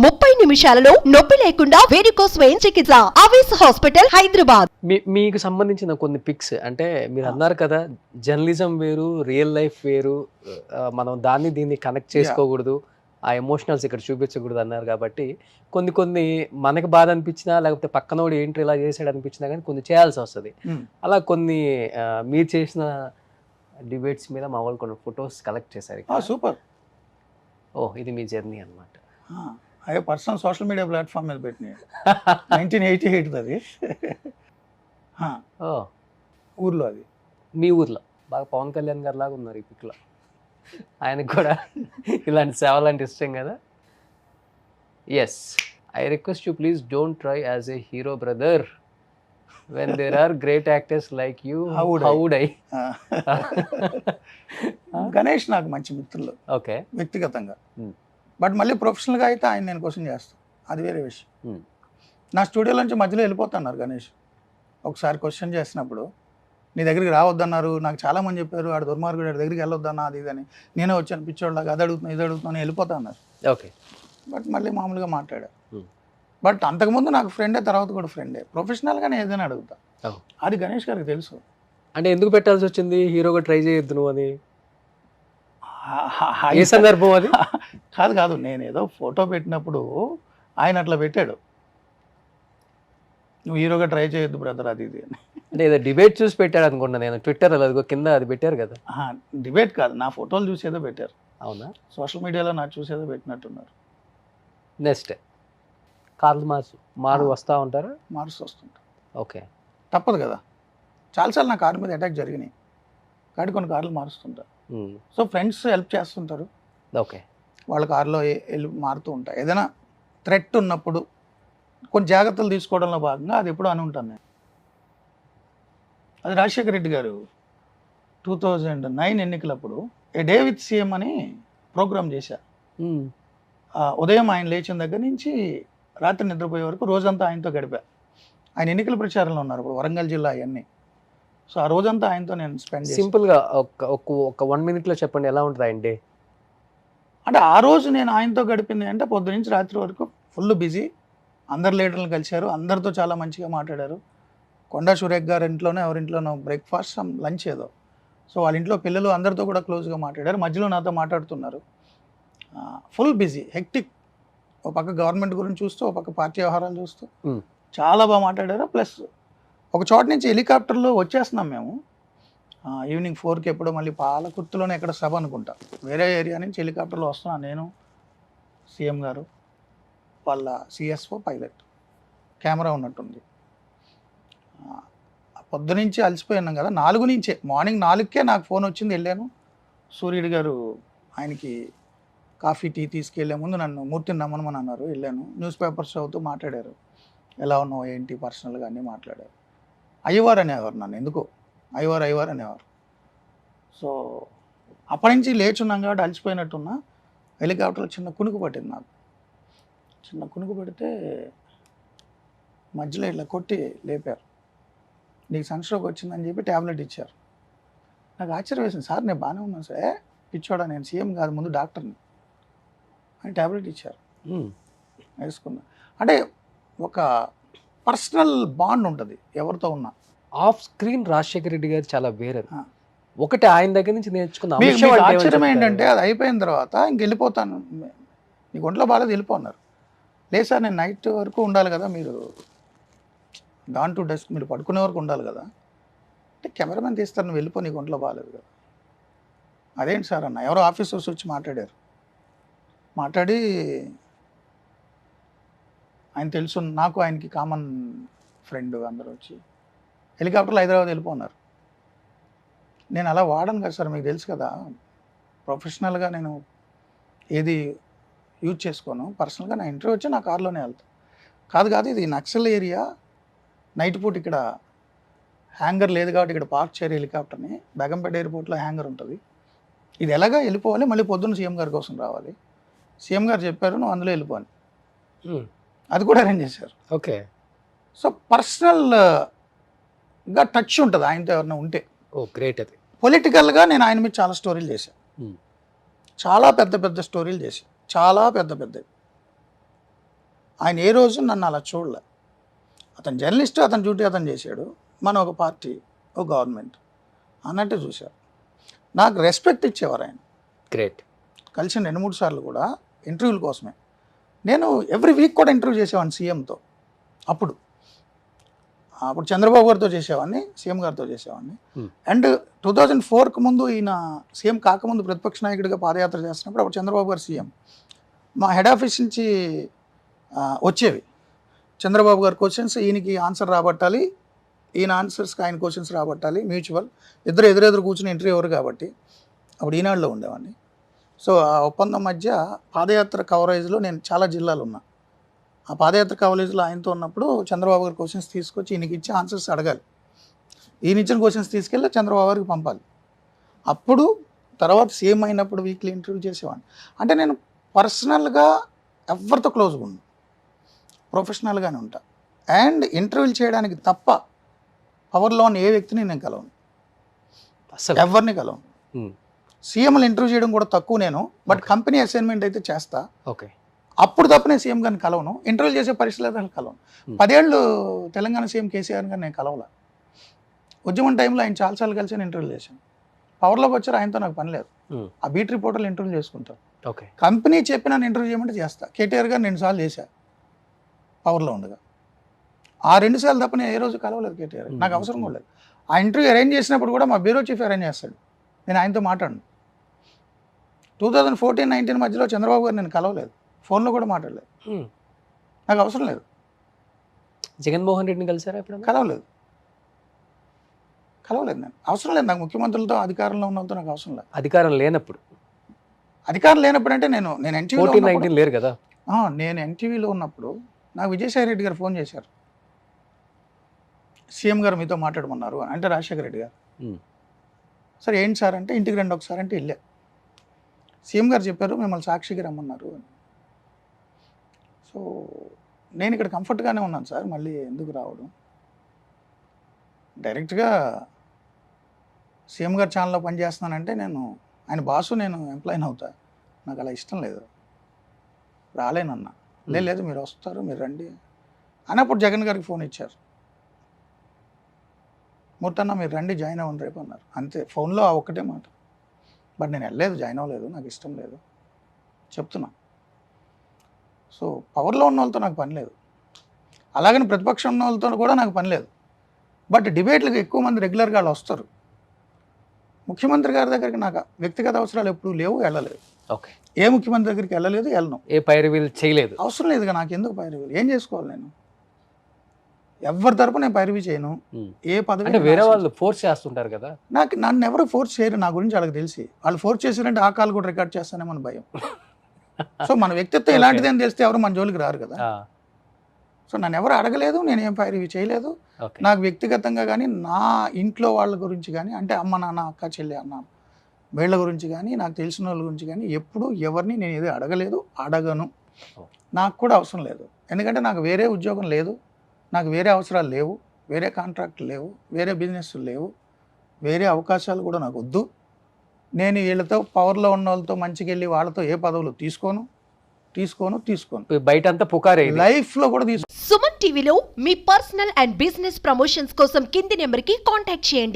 30 నిమిషాలలో నొప్పి లేకుండా వేడికోస్ వెయిన్ చికిత్స. ఆవేశ హాస్పిటల్, హైదరాబాద్. మీకు సంబంధించిన కొన్ని పిక్స్ అంటే మీరు అన్నారు కదా, జర్నలిజం వేరు, రియల్ లైఫ్ వేరు, మనం దీన్ని కనెక్ట్ చేసుకోకూడదు, ఆ ఎమోషనల్స్ ఇక్కడ చూపించకూడదు అన్నారు. కాబట్టి కొన్ని మనకి బాధ అనిపించినా, లేకపోతే పక్కనోడు ఏంటి ఇలా చేసాడు అనిపించినా కానీ కొన్ని చేయాల్సి వస్తుంది. అలా కొన్ని మీరు చేసిన డిబేట్స్ మీద మా వాళ్ళు కొన్ని ఫొటోస్ కలెక్ట్ చేశారు. సూపర్. ఇది మీ జర్నీ అన్నమాట. అయ్యో పర్సనల్ సోషల్ మీడియా ప్లాట్ఫామ్ మీద పెట్టినాయి. 1988 అది. ఊర్లో అది. మీ ఊర్లో బాగా పవన్ కళ్యాణ్ గారు లాగా ఉన్నారు ఈ పిక్లో. ఆయనకు కూడా ఇలాంటి సేవలు అంటే ఇష్టం కదా. Yes, I request you please don't try as a hero brother when there are great actors like you. How would I? Ganesh నాకు మంచి మిత్రులు. ఓకే, వ్యక్తిగతంగా. బట్ మళ్ళీ ప్రొఫెషనల్గా అయితే ఆయన నేను క్వశ్చన్ చేస్తాను, అది వేరే విషయం. నా స్టూడియోలోంచి మధ్యలో వెళ్ళిపోతున్నారు గణేష్. ఒకసారి క్వశ్చన్ చేసినప్పుడు నీ దగ్గరికి రావద్దన్నారు, నాకు చాలామంది చెప్పారు ఆడు దుర్మార్గుడు, ఆడి దగ్గరికి వెళ్ళొద్దన్నా అది ఇది అని. నేనే వచ్చాను పిచ్చోళ్ళగా, అది అడుగుతున్నా ఇది అడుగుతున్నా వెళ్ళిపోతా అన్నారు. ఓకే, బట్ మళ్ళీ మామూలుగా మాట్లాడారు. బట్ అంతకుముందు నాకు ఫ్రెండే, తర్వాత కూడా ఫ్రెండే. ప్రొఫెషనల్గానే ఏదైనా అడుగుతా, అది గణేష్ గారికి తెలుసు. అంటే ఎందుకు పెట్టాల్సి వచ్చింది హీరోగా ట్రై చేయొద్దు నువ్వు అని? ఏ సందర్భం అది? కాదు, నేను ఏదో ఫోటో పెట్టినప్పుడు ఆయన అట్లా పెట్టాడు, నువ్వు హీరోగా ట్రై చేయొద్దు బ్రదర్ అది ఇది అని. అంటే ఏదో డిబేట్ చూసి పెట్టాడు అనుకుంటా నేను. ట్విట్టర్ అదిగో కింద అది పెట్టారు కదా. డిబేట్ కాదు, నా ఫోటోలు చూసేదో పెట్టారు. అవునా? సోషల్ మీడియాలో నాకు చూసేదో పెట్టినట్టున్నారు. నెక్స్ట్ కార్లు మారు వస్తూ ఉంటారు, మార్క్స్ వస్తుంటారు. ఓకే, తప్పదు కదా. చాలాసార్లు నా కారు మీద అటాక్ జరిగినాయి కాబట్టి కొన్ని కార్లు మారుస్తుంటారు. సో ఫ్రెండ్స్ హెల్ప్ చేస్తుంటారు. ఓకే, వాళ్ళ కారులో వెళ్ళి మారుతూ ఉంటాయి. ఏదైనా థ్రెట్ ఉన్నప్పుడు కొన్ని జాగ్రత్తలు తీసుకోవడంలో భాగంగా అది ఎప్పుడు అని ఉంటాను నేను. అది రాజశేఖర రెడ్డి గారు 2009 ఎన్నికలప్పుడు ఏ డే విత్ సీఎం అని ప్రోగ్రామ్ చేశారు. ఉదయం ఆయన లేచిన దగ్గర నుంచి రాత్రి నిద్రపోయే వరకు రోజంతా ఆయనతో గడిపా. ఆయన ఎన్నికల ప్రచారంలో ఉన్నారు ఇప్పుడు వరంగల్ జిల్లా అవన్నీ. సో ఆ రోజంతా ఆయనతో నేను స్పెండ్ చేశాను. సింపుల్గా ఒక 1 minute చెప్పండి ఎలా ఉంటుంది ఆయన డే? అంటే ఆ రోజు నేను ఆయనతో గడిపింది అంటే పొద్దు నుంచి రాత్రి వరకు ఫుల్ బిజీ. అందరు లీడర్లను కలిశారు, అందరితో చాలా మంచిగా మాట్లాడారు. కొండా సురేఖ్ గారి ఇంట్లోనే ఎవరింట్లోనో బ్రేక్ఫాస్ట్ లంచ్ ఏదో. సో వాళ్ళ ఇంట్లో పిల్లలు అందరితో కూడా క్లోజ్గా మాట్లాడారు, మధ్యలో నాతో మాట్లాడుతున్నారు. Full busy, hectic. ఒక పక్క గవర్నమెంట్ గురించి చూస్తూ, ఒక పక్క పార్టీ వ్యవహారాలు చూస్తూ చాలా బాగా మాట్లాడారు. ప్లస్ ఒక చోట నుంచి హెలికాప్టర్లో వచ్చేస్తున్నాం మేము. ఈవినింగ్ 4కి ఎప్పుడో మళ్ళీ పాలకుర్తిలోనే ఎక్కడ సభ అనుకుంటా, వేరే ఏరియా నుంచి హెలికాప్టర్లో వస్తున్నాను నేను, సీఎం గారు, వాళ్ళ సిఎస్ఓ, పైలట్, కెమెరా ఉన్నట్టుంది. పొద్దునుంచి అలసిపోయినాం కదా. 4 నుంచే, మార్నింగ్ 4కే నాకు ఫోన్ వచ్చింది. వెళ్ళాను, సూర్యుడు గారు ఆయనకి కాఫీ టీ తీసుకెళ్లే ముందు నన్ను మూర్తిని నమ్మనమని అన్నారు. వెళ్ళాను, న్యూస్ పేపర్స్ చదువుతూ మాట్లాడారు, ఎలా ఉన్నావు ఏంటి పర్సనల్గా అన్నీ మాట్లాడారు. అయ్యవారు అనేవారు నన్ను, ఎందుకో అయ్యవారు అనేవారు. సో అప్పటి నుంచి లేచున్నాం కాబట్టి అలసిపోయినట్టున్నా. హెలికాప్టర్లో చిన్న కునుకు పట్టింది నాకు. చిన్న కునుకు పడితే మధ్యలో ఇలా కొట్టి లేపారు. నీకు సన్స్ట్రోక్ వచ్చిందని చెప్పి ట్యాబ్లెట్ ఇచ్చారు. నాకు ఆశ్చర్యం వేసింది, సార్ నేను బాగానే ఉన్నాను సార్. పిచ్చోడా, నేను సీఎం కాదు ముందు డాక్టర్ని అని ట్యాబ్లెట్ ఇచ్చారు. వేసుకున్నా. అంటే ఒక పర్సనల్ బాండ్ ఉంటుంది ఎవరితో ఉన్నా. ఆఫ్ స్క్రీన్ రాజశేఖర రెడ్డి గారు చాలా వేరే. ఒకటి ఆయన దగ్గర నుంచి నేర్చుకున్న ఆశ్చర్యం ఏంటంటే అది అయిపోయిన తర్వాత ఇంక వెళ్ళిపోతాను, నీకు ఒంట్లో బాగాలేదు వెళ్ళిపోన్నారు. లేదు సార్ నేను నైట్ వరకు ఉండాలి కదా, మీరు డాన్ టు డస్క్ మీరు పడుకునే వరకు ఉండాలి కదా అంటే కెమెరామెన్ తీస్తారు, నువ్వు వెళ్ళిపో, నీకు ఒంట్లో బాగాలేదు కదా. అదేంటి సార్ అన్న, ఎవరో ఆఫీసర్స్ వచ్చి మాట్లాడారు. మాట్లాడి ఆయన తెలుసు నాకు, ఆయనకి కామన్ ఫ్రెండ్, అందరూ వచ్చి హెలికాప్టర్లో హైదరాబాద్ వెళ్ళిపోన్నారు. నేను అలా వాడను కదా సార్, మీకు తెలుసు కదా, ప్రొఫెషనల్గా నేను ఏది యూజ్ చేసుకోను, పర్సనల్గా నా ఇంటర్వ్యూ వచ్చి నా కార్లోనే వెళ్తాను. కాదు ఇది నక్సల్ ఏరియా, నైట్ పూట ఇక్కడ హ్యాంగర్ లేదు కాబట్టి ఇక్కడ పార్క్ చేయరు హెలికాప్టర్ని. బేగంపేట ఎయిర్పోర్ట్లో హ్యాంగర్ ఉంటుంది, ఇది ఎలాగా వెళ్ళిపోవాలి, మళ్ళీ పొద్దున్న సీఎం గారి కోసం రావాలి. సీఎం గారు చెప్పారు నువ్వు అందులో వెళ్ళిపోని, అది కూడా అరేంజ్ చేశారు. ఓకే, సో పర్సనల్గా టచ్ ఉంటుంది ఆయనతో ఎవరైనా ఉంటే. ఓ గ్రేట్. అది పొలిటికల్గా నేను ఆయన మీద చాలా స్టోరీలు చేశాను, చాలా పెద్ద స్టోరీలు చేశాను, చాలా పెద్ద. ఆయన ఏ రోజు నన్ను అలా చూడలే. అతను జర్నలిస్ట్, అతని డ్యూటీ అతను చేశాడు, మనం ఒక పార్టీ, ఒక గవర్నమెంట్ అన్నట్టు చూశారు. నాకు రెస్పెక్ట్ ఇచ్చేవారు ఆయన. గ్రేట్. కలిసిన 2-3 సార్లు కూడా ఇంటర్వ్యూల కోసమే. నేను ఎవ్రీ వీక్ కూడా ఇంటర్వ్యూ చేసేవాడిని సీఎంతో. అప్పుడు చంద్రబాబు గారితో చేసేవాడిని, సీఎం గారితో చేసేవాడిని. అండ్ 2004కు ముందు ఈయన సీఎం కాకముందు ప్రతిపక్ష నాయకుడిగా పాదయాత్ర చేస్తున్నప్పుడు అప్పుడు చంద్రబాబు గారు సీఎం. మా హెడ్ ఆఫీస్ నుంచి వచ్చేవి చంద్రబాబు గారి క్వశ్చన్స్, ఈయనకి ఆన్సర్ రాబట్టాలి, ఈయన ఆన్సర్స్కి ఆయన క్వశ్చన్స్ రాబట్టాలి, మ్యూచువల్. ఇద్దరు ఎదురెదురు కూర్చుని ఇంటర్వ్యూ ఎవరు కాబట్టి అప్పుడు ఈనాడులో ఉండేవాడిని. సో ఆ ఒప్పందం మధ్య పాదయాత్ర కవరేజ్లో నేను చాలా జిల్లాలు ఉన్నా. ఆ పాదయాత్ర కవరేజ్లో ఆయనతో ఉన్నప్పుడు చంద్రబాబు గారి క్వశ్చన్స్ తీసుకొచ్చి ఈయనకి ఇచ్చి ఆన్సర్స్ అడగాలి. ఈయన ఇచ్చిన క్వశ్చన్స్ తీసుకెళ్ళి చంద్రబాబు గారికి పంపాలి. అప్పుడు తర్వాత సీఎం అయినప్పుడు వీక్లీ ఇంటర్వ్యూ చేసేవాడిని. అంటే నేను పర్సనల్గా ఎవరితో క్లోజ్గా ఉన్నాను, ప్రొఫెషనల్గానే ఉంటా. అండ్ ఇంటర్వ్యూలు చేయడానికి తప్ప పవర్లో ఉన్న ఏ వ్యక్తిని నేను కలవను, అసలు ఎవరిని కలవను. సీఎంలు ఇంటర్వ్యూ చేయడం కూడా తక్కువ నేను, బట్ కంపెనీ అసైన్మెంట్ అయితే చేస్తా. ఓకే. అప్పుడు తప్ప నేను సీఎం గారిని కలవను, ఇంటర్వ్యూ చేసే పరిస్థితులు కలవను. 10 ఏళ్ళు తెలంగాణ సీఎం కేసీఆర్ గారిని నేను కలవలా. ఉద్యమం టైంలో ఆయన చాలాసార్లు కలిసి నేను ఇంటర్వ్యూ చేశాను. పవర్లోకి వచ్చారు, ఆయనతో నాకు పని లేదు. ఆ బీట్ రిపోర్టర్లు ఇంటర్వ్యూ చేసుకుంటారు. ఓకే. కంపెనీ చెప్పి నన్ను ఇంటర్వ్యూ చేయమంటే చేస్తా. కేటీఆర్ గారు 2 సార్లు చేశా పవర్లో ఉండగా. ఆ 2 సార్లు తప్ప నేను ఏ రోజు కలవలేదు కేటీఆర్. నాకు అవసరం కూడా లేదు. ఆ ఇంటర్వ్యూ అరేంజ్ చేసినప్పుడు కూడా మా బ్యూరో చీఫ్ అరేంజ్ చేస్తాడు, నేను ఆయనతో మాట్లాడను. 2014-19 మధ్యలో చంద్రబాబు గారు నేను కలవలేదు, ఫోన్లో కూడా మాట్లాడలేదు. నాకు అవసరం లేదు. జగన్మోహన్ రెడ్డిని కలిసారా ఇప్పుడు? కలవలేదు నేను. అవసరం లేదు నాకు. ముఖ్యమంత్రులతో అధికారంలో ఉన్న వాళ్ళతో నాకు అవసరం లేదు. అధికారం లేనప్పుడు? అధికారం లేనప్పుడు అంటే నేను ఎన్టీవీలో 14-19 లేరు కదా. నేను ఎన్టీవీలో ఉన్నప్పుడు నాకు విజయసాయి రెడ్డి గారు ఫోన్ చేశారు, సీఎం గారు మీతో మాట్లాడమన్నారు అంటే, రాజశేఖర రెడ్డి గారు. సరే ఏంటి సార్ అంటే, ఇంటికి రండి ఒకసారి అంటే వెళ్ళా. సీఎం గారు చెప్పారు మిమ్మల్ని సాక్షికి రమ్మన్నారు అని. సో నేను ఇక్కడ కంఫర్ట్గానే ఉన్నాను సార్, మళ్ళీ ఎందుకు రావడం. డైరెక్ట్గా సీఎం గారు ఛానల్లో పనిచేస్తున్నానంటే నేను ఆయన బాసు, నేను ఎంప్లాయీని అవుతా, నాకు అలా ఇష్టం లేదు, రాలేనన్నా. లేదు మీరు వస్తారు, మీరు రండి అన్నప్పుడు జగన్ గారికి ఫోన్ ఇచ్చారు, మూర్తన్న మీరు రండి జాయిన్ అవ్వండి రేపు అన్నారు. అంతే, ఫోన్లో ఆ ఒక్కటే మాట. బట్ నేను వెళ్ళలేదు, జాయిన్ అవ్వలేదు, నాకు ఇష్టం లేదు చెప్తున్నా. సో పవర్లో ఉన్న వాళ్ళతో నాకు పని లేదు, అలాగని ప్రతిపక్షం ఉన్న వాళ్ళతో కూడా నాకు పని లేదు. బట్ డిబేట్లకు ఎక్కువ మంది రెగ్యులర్గా వాళ్ళు వస్తారు. ముఖ్యమంత్రి గారి దగ్గరికి నాకు వ్యక్తిగత అవసరాలు ఎప్పుడు లేవు, వెళ్ళలేదు. ఓకే. ఏ ముఖ్యమంత్రి దగ్గరికి వెళ్ళలేదు, వెళ్ళను. ఏ పైరవీలు చేయలేదు, అవసరం లేదుగా నాకు. ఎందుకు పైరవీలు? ఏం చేసుకోవాలి నేను? ఎవరి తరపు నేను పైరవీ చేయను. ఏ పదవి అంటే వేరే వాళ్ళు ఫోర్స్ చేస్తుంటారు కదా. నన్ను ఎవరు ఫోర్స్ చేయరు, నా గురించి వాళ్ళకి తెలిసి. వాళ్ళు ఫోర్స్ చేశారంటే ఆ కాల్ కూడా రికార్డ్ చేస్తానేమని భయం. సో మన వ్యక్తిత్వం ఎలాంటిది అని తెలిస్తే ఎవరు మన జోలికి రారు కదా. సో నన్ను ఎవరు అడగలేదు, నేనేం పైరవీ చేయలేదు. నాకు వ్యక్తిగతంగా కానీ, నా ఇంట్లో వాళ్ళ గురించి కానీ, అంటే అమ్మ నాన్న అక్క చెల్లి అన్న వీళ్ళ గురించి కానీ, నాకు తెలిసిన వాళ్ళ గురించి కానీ ఎప్పుడు ఎవరిని నేను ఏదో అడగలేదు, అడగను. నాకు కూడా అవసరం లేదు. ఎందుకంటే నాకు వేరే ఉద్యోగం లేదు, నాకు వేరే అవసరాలు లేవు, వేరే కాంట్రాక్ట్లు లేవు, వేరే బిజినెస్లు లేవు, వేరే అవకాశాలు కూడా నాకు వద్దు. నేను వీళ్ళతో పవర్లో ఉన్న వాళ్ళతో మంచిగా వెళ్ళి వాళ్ళతో ఏ పదవులు తీసుకోను. బయట అంతా పుకారే, లైఫ్లో కూడా సుమన్ టీవీలో మీ పర్సనల్ అండ్ బిజినెస్ ప్రమోషన్స్ కోసం కింది నెంబర్కి కాంటాక్ట్ చేయండి.